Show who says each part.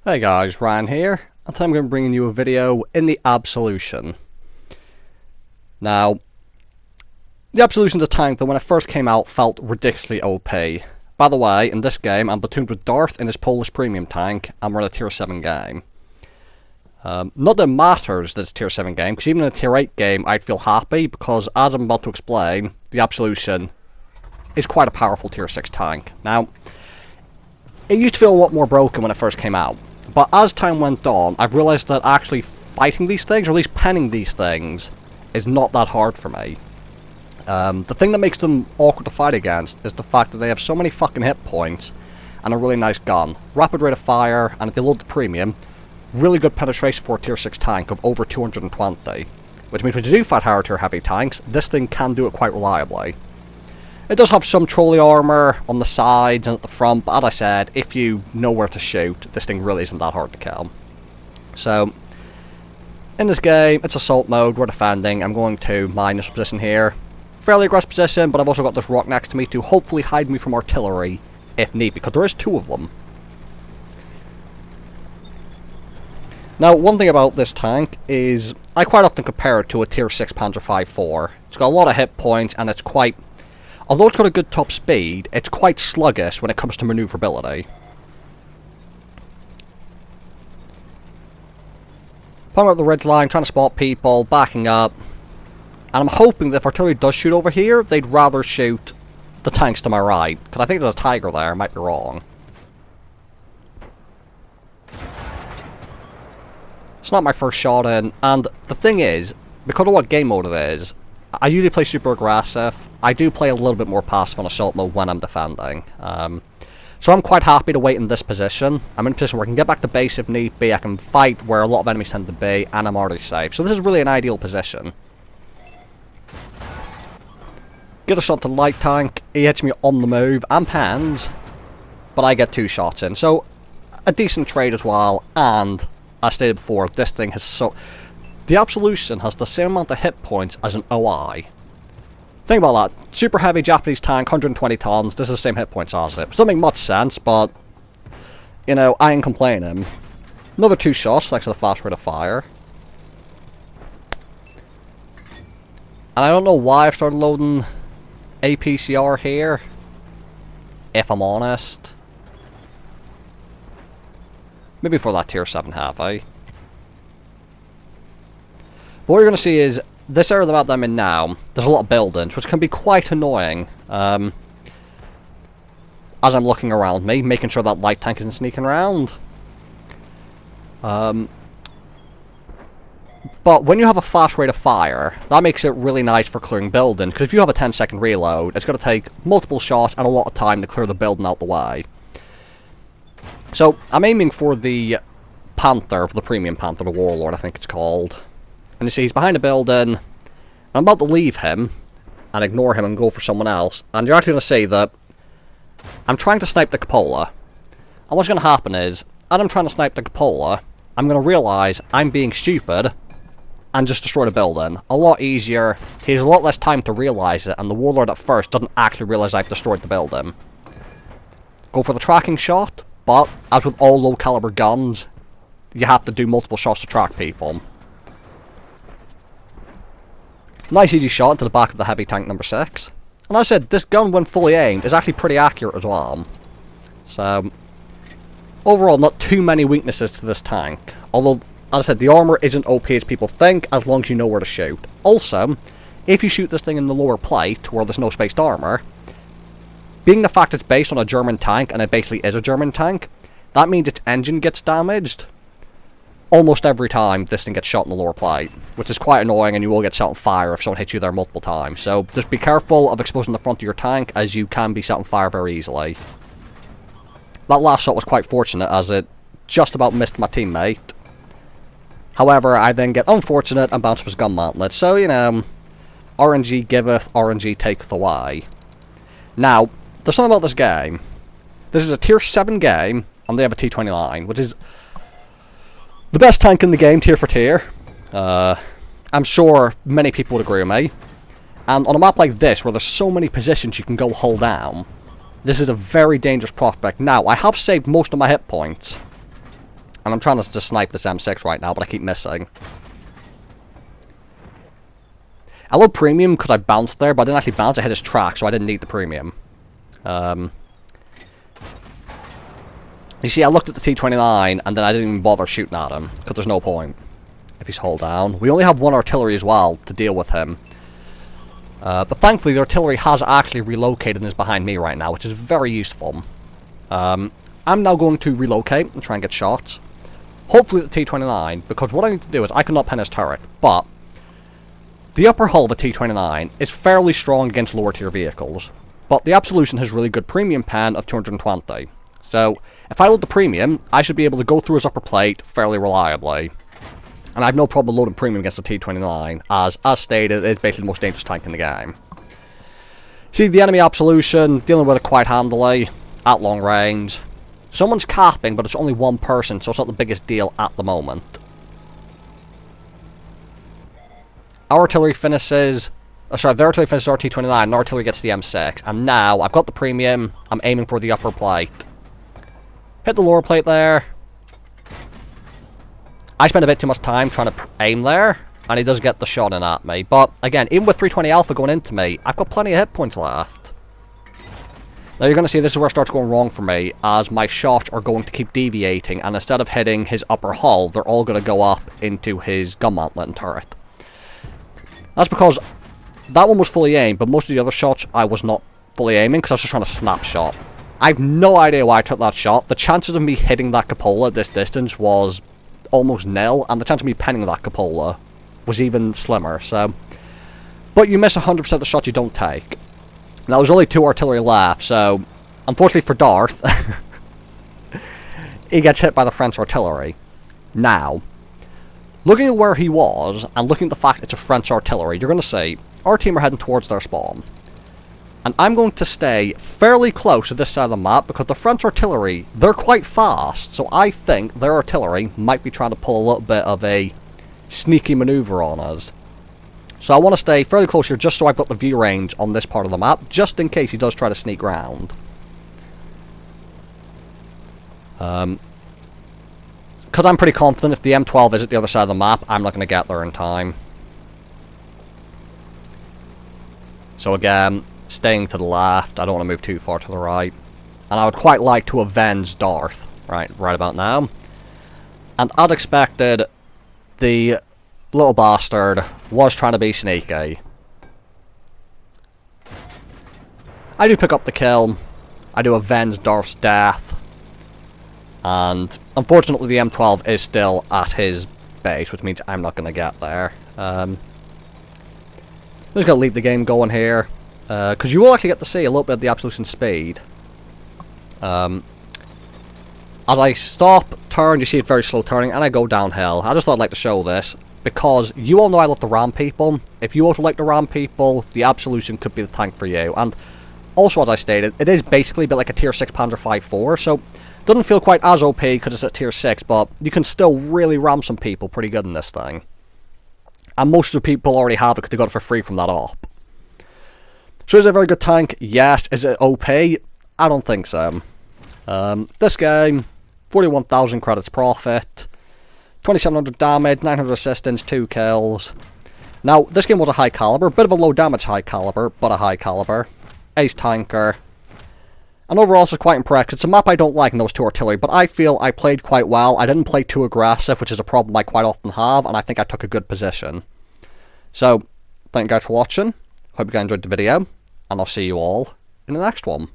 Speaker 1: Hey guys, Ryan here, and today I'm going to be bringing you a video in the Absolution. Now, the Absolution's a tank that when it first came out felt ridiculously OP. By the way, in this game I'm platooned with Darth in his Polish premium tank, and we're in a tier 7 game. Not that it matters that it's a tier 7 game, because even in a tier 8 game I'd feel happy, because as I'm about to explain, the Absolution is quite a powerful tier 6 tank. Now, it used to feel a lot more broken when it first came out. But as time went on, I've realised that actually fighting these things, or at least penning these things, is not that hard for me. The thing that makes them awkward to fight against is the fact that they have so many fucking hit points and a really nice gun. Rapid rate of fire, and if they load the premium, really good penetration for a tier 6 tank of over 220. Which means when you do fight higher tier heavy tanks, this thing can do it quite reliably. It does have some trolley armor on the sides and at the front, but as I said, if you know where to shoot, this thing really isn't that hard to kill. So, in this game, it's assault mode, we're defending. I'm going to mine this position here. Fairly aggressive position, but I've also got this rock next to me to hopefully hide me from artillery, if need, because there is 2 of them. Now, one thing about this tank is, I quite often compare it to a tier 6 Panzer V4. It's got a lot of hit points, and it's quite... Although it's got a good top speed, it's quite sluggish when it comes to maneuverability. Pulling up the red line, trying to spot people, backing up. And I'm hoping that if artillery does shoot over here, they'd rather shoot the tanks to my right. Because I think there's a Tiger there, I might be wrong. It's not my first shot in, and the thing is, because of what game mode it is, I usually play super aggressive. I do play a little bit more passive on assault mode when I'm defending. So I'm quite happy to wait in this position. I'm in a position where I can get back to base if need be. I can fight where a lot of enemies tend to be, and I'm already safe. So this is really an ideal position. Get a shot to the light tank. He hits me on the move and pans, but I get 2 shots in. So a decent trade as well. And as stated before, this thing has so... The Absolution has the same amount of hit points as an OI. Think about that. Super heavy Japanese tank, 120 tons, this is the same hit points as it. Doesn't make much sense, but... You know, I ain't complaining. Another 2 shots, thanks to the fast rate of fire. And I don't know why I've started loading APCR here. If I'm honest. Maybe for that tier 7 heavy. But what you're going to see is, this area of the map that I'm in now, there's a lot of buildings, which can be quite annoying, as I'm looking around me, making sure that light tank isn't sneaking around. But when you have a fast rate of fire, that makes it really nice for clearing buildings, because if you have a 10-second reload, it's going to take multiple shots and a lot of time to clear the building out the way. So, I'm aiming for the Panther, for the Premium Panther, the Warlord I think it's called. And you see he's behind a building, and I'm about to leave him, and ignore him and go for someone else, and you're actually going to see that I'm trying to snipe the cupola. And what's going to happen is, as I'm trying to snipe the cupola, I'm going to realise I'm being stupid, and just destroy the building. A lot easier, he has a lot less time to realise it, and the Warlord at first doesn't actually realise I've destroyed the building. Go for the tracking shot, but, as with all low caliber guns, you have to do multiple shots to track people. Nice easy shot into the back of the heavy tank number 6. And as I said, this gun when fully aimed is actually pretty accurate as well. So, overall not too many weaknesses to this tank. Although, as I said, the armor isn't OP as people think, as long as you know where to shoot. Also, if you shoot this thing in the lower plate, where there's no spaced armor, being the fact it's based on a German tank, and it basically is a German tank, that means its engine gets damaged. Almost every time this thing gets shot in the lower plate, which is quite annoying, and you will get set on fire if someone hits you there multiple times. So just be careful of exposing the front of your tank, as you can be set on fire very easily. That last shot was quite fortunate, as it just about missed my teammate. However, I then get unfortunate and bounce off his gun mantlet. So, you know, RNG giveth, RNG taketh away. Now, there's something about this game. This is a tier 7 game, and they have a T29, which is the best tank in the game, tier for tier. I'm sure many people would agree with me. And on a map like this, where there's so many positions you can go hold down, this is a very dangerous prospect. Now, I have saved most of my hit points. And I'm trying to just snipe this M6 right now, but I keep missing. I love premium because I bounced there, but I didn't actually bounce. I hit his track, so I didn't need the premium. You see, I looked at the T-29, and then I didn't even bother shooting at him, because there's no point if he's hull down. We only have one artillery as well to deal with him. But thankfully, the artillery has actually relocated and is behind me right now, which is very useful. I'm now going to relocate and try and get shots. Hopefully at the T-29, because what I need to do is I cannot pin his turret, but the upper hull of a T-29 is fairly strong against lower tier vehicles. But the Absolution has really good premium pen of 220. So, if I load the premium, I should be able to go through his upper plate fairly reliably. And I have no problem loading premium against the T-29, as stated, it is basically the most dangerous tank in the game. See, the enemy Absolution, dealing with it quite handily, at long range. Someone's capping, but it's only one person, so it's not the biggest deal at the moment. Our artillery finishes... their artillery finishes our T-29, and our artillery gets the M6. And now, I've got the premium, I'm aiming for the upper plate. Hit the lower plate there. I spent a bit too much time trying to aim there, and he does get the shot in at me. But, again, even with 320 Alpha going into me, I've got plenty of hit points left. Now you're going to see this is where it starts going wrong for me, as my shots are going to keep deviating, and instead of hitting his upper hull, they're all going to go up into his gun mantlet and turret. That's because that one was fully aimed, but most of the other shots I was not fully aiming, because I was just trying to snapshot. I have no idea why I took that shot. The chances of me hitting that cupola at this distance was almost nil, and the chance of me penning that cupola was even slimmer, so... But you miss 100% of the shots you don't take. Now, there's only 2 artillery left, so... Unfortunately for Darth, he gets hit by the French artillery. Now, looking at where he was, and looking at the fact it's a French artillery, you're going to see, our team are heading towards their spawn. And I'm going to stay fairly close to this side of the map, because the French artillery, they're quite fast, so I think their artillery might be trying to pull a little bit of a sneaky maneuver on us. So I want to stay fairly close here, just so I've got the view range on this part of the map, just in case he does try to sneak round. Because I'm pretty confident if the M12 is at the other side of the map, I'm not going to get there in time. So again... Staying to the left, I don't want to move too far to the right. And I would quite like to avenge Darth, right about now. And as expected, the little bastard was trying to be sneaky. I do pick up the kill, I do avenge Darth's death. And unfortunately the M12 is still at his base, which means I'm not going to get there. I'm just going to leave the game going here. Because you will actually get to see a little bit of the Absolution speed. As I stop, turn, you see it very slow turning, and I go downhill. I just thought I'd like to show this, because you all know I love to ram people. If you also like to ram people, the Absolution could be the tank for you. And also, as I stated, it is basically a bit like a tier 6 Panzer 5.4, so it doesn't feel quite as OP because it's at tier 6, but you can still really ram some people pretty good in this thing. And most of the people already have it because they got it for free from that op. So is it a very good tank? Yes. Is it OP? I don't think so. This game, 41,000 credits profit, 2,700 damage, 900 assistance, 2 kills. Now, this game was a high caliber, bit of a low damage high caliber, but a high caliber. Ace tanker. And overall, this is quite impressive. It's a map I don't like in those 2 artillery, but I feel I played quite well. I didn't play too aggressive, which is a problem I quite often have, and I think I took a good position. So, thank you guys for watching. Hope you guys enjoyed the video, and I'll see you all in the next one.